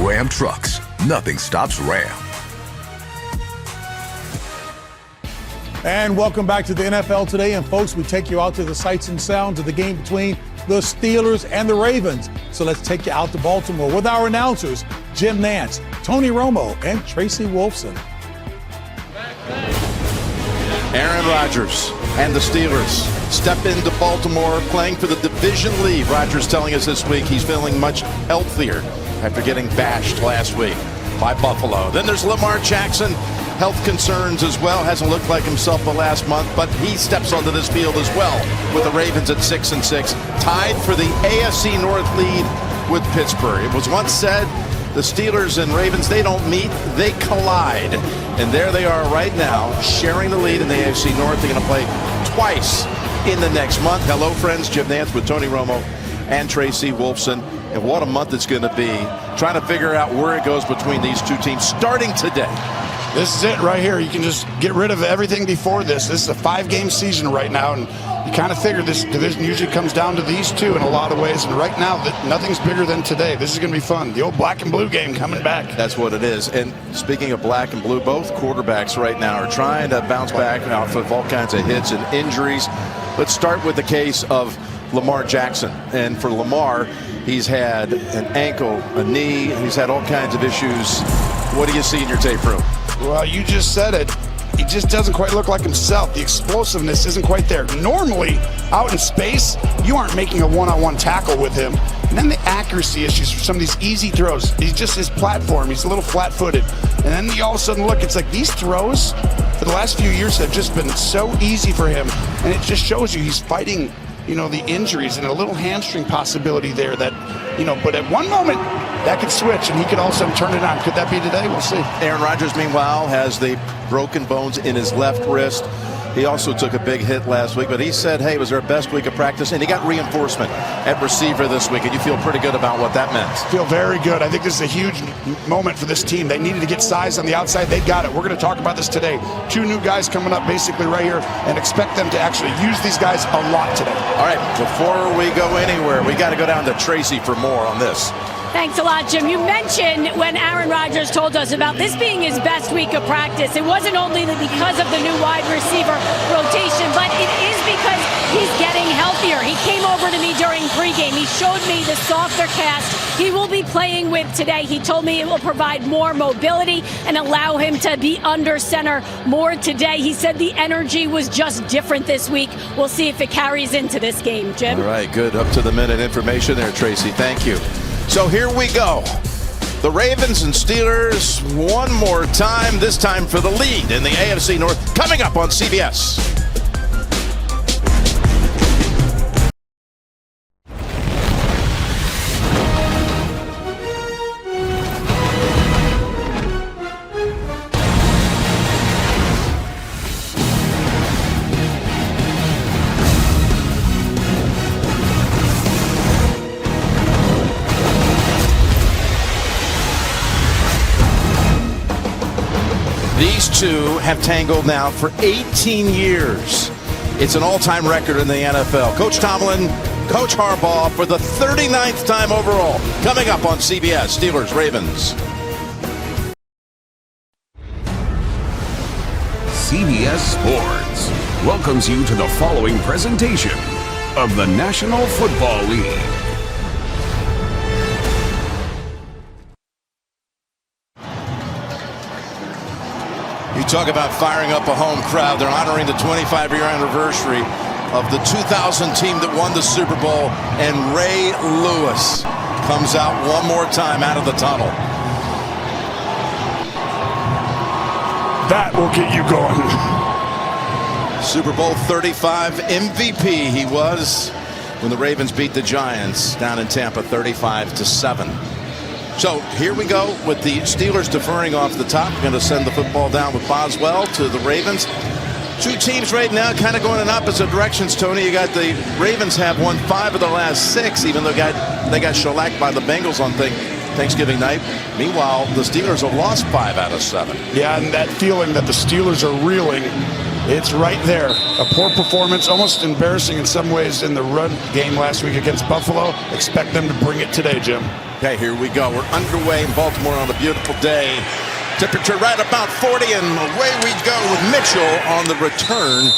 Ram Trucks. Nothing stops Ram. And welcome back to the NFL Today. And folks, we take you out to the sights and sounds of the game between the Steelers and the Ravens. So let's take you out to Baltimore with our announcers, Jim Nantz, Tony Romo, and Tracy Wolfson. Aaron Rodgers and the Steelers step into Baltimore playing for the division lead. Rodgers telling us this week he's feeling much healthier after getting bashed last week by Buffalo. Then there's Lamar Jackson. Health concerns as well. Hasn't looked like himself the last month, but he steps onto this field as well with the Ravens at 6-6, tied for the AFC North lead with Pittsburgh. It was once said the Steelers and Ravens, they don't meet, they collide. And there they are right now, sharing the lead in the AFC North. They're going to play twice in the next month. Hello, friends. Jim Nantz with Tony Romo and Tracy Wolfson. And what a month it's going to be, trying to figure out where it goes between these two teams starting today. This is it right here. You can just get rid of everything before this. This is a 5-game season right now, and you kind of figure this division usually comes down to these two in a lot of ways. And right now, nothing's bigger than today. This is going to be fun. The old black and blue game coming back. That's what it is. And speaking of black and blue, both quarterbacks right now are trying to bounce back off of all kinds of hits and injuries. Let's start with the case of Lamar Jackson. And for Lamar, he's had an ankle, a knee. He's had all kinds of issues. What do you see in your tape room? Well, you just said it. He just doesn't quite look like himself. The explosiveness isn't quite there. Normally, out in space, you aren't making a one-on-one tackle with him. And then the accuracy issues for some of these easy throws. He's just his platform. He's a little flat-footed. And then you all of a sudden look, it's like these throws for the last few years have just been so easy for him. And it just shows you he's fighting, the injuries and a little hamstring possibility there that, but at one moment, that could switch, and he could all of a sudden turn it on. Could that be today? We'll see. Aaron Rodgers, meanwhile, has the broken bones in his left wrist. He also took a big hit last week, but he said, hey, it was our best week of practice, and he got reinforcement at receiver this week, and you feel pretty good about what that meant. Feel very good. I think this is a huge moment for this team. They needed to get size on the outside. They got it. We're going to talk about this today. 2 new guys coming up basically right here, and expect them to actually use these guys a lot today. All right, before we go anywhere, we got to go down to Tracy for more on this. Thanks a lot, Jim. You mentioned when Aaron Rodgers told us about this being his best week of practice, it wasn't only because of the new wide receiver rotation, but it is because he's getting healthier. He came over to me during pregame. He showed me the softer cast he will be playing with today. He told me it will provide more mobility and allow him to be under center more today. He said the energy was just different this week. We'll see if it carries into this game, Jim. All right, good up-to-the-minute information there, Tracy. Thank you. So here we go. The Ravens and Steelers one more time, this time for the lead in the AFC North, coming up on CBS. These two have tangled now for 18 years. It's an all-time record in the NFL. Coach Tomlin, Coach Harbaugh for the 39th time overall. Coming up on CBS, Steelers, Ravens. CBS Sports welcomes you to the following presentation of the National Football League. You talk about firing up a home crowd. They're honoring the 25-year anniversary of the 2000 team that won the Super Bowl, and Ray Lewis comes out one more time out of the tunnel. That will get you going. Super Bowl 35 MVP he was when the Ravens beat the Giants down in Tampa 35-7. So here we go with the Steelers deferring off the top. We're going to send the football down with Boswell to the Ravens. Two teams right now kind of going in opposite directions, Tony. You got the Ravens have won 5 of the last 6, even though they got shellacked by the Bengals on Thanksgiving night. Meanwhile, the Steelers have lost 5 out of 7. Yeah, and that feeling that the Steelers are reeling It's right there. A poor performance, almost embarrassing in some ways in the run game last week against Buffalo. Expect them to bring it today, Jim. Okay, here we go. We're underway in Baltimore on a beautiful day. Temperature right about 40, and away we go with Mitchell on the return.